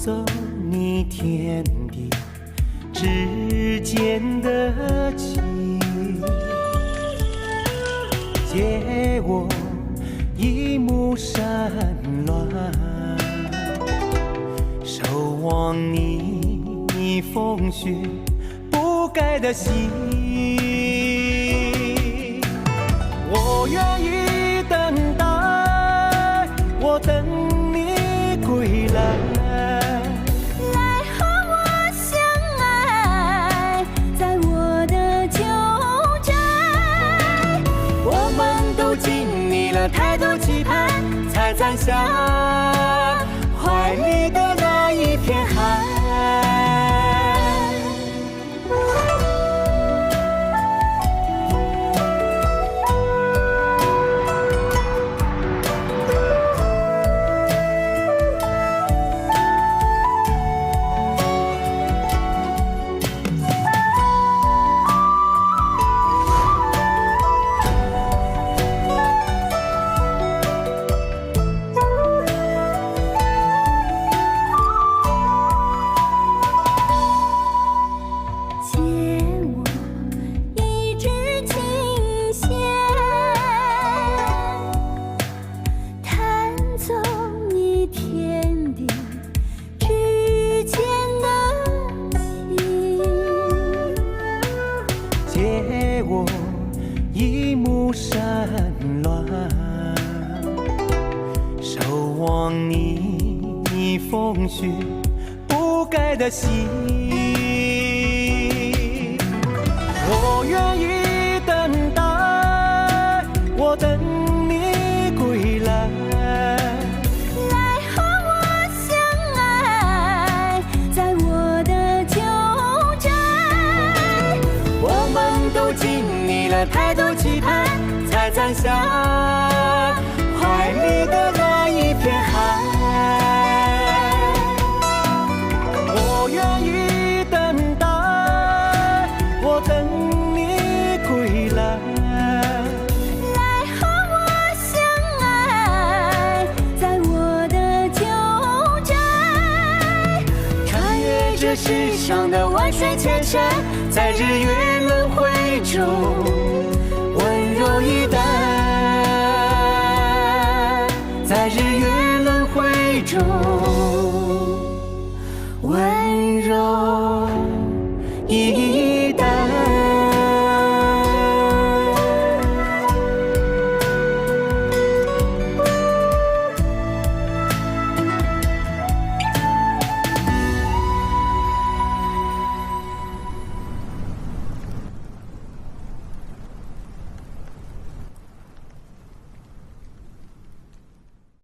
走你天地之间的情，借我一亩山峦，守望你风雪不改的心。我愿意等待，我等你归来，来和我相爱，在我的旧宅。我们都经历了太多期盼，才攒下怀里的那一片海。借我一亩山峦，守望你风雪不改的心。我愿意等待，我等你归来，来和我相爱，在我的旧宅。我们都经历了太多期盼，才攒下怀里的那一片海。我愿意等待，我等你归来，来和我相爱，在我的旧宅。穿越这世上的万水千山，在日月轮回中温柔以待，在日月轮回中温柔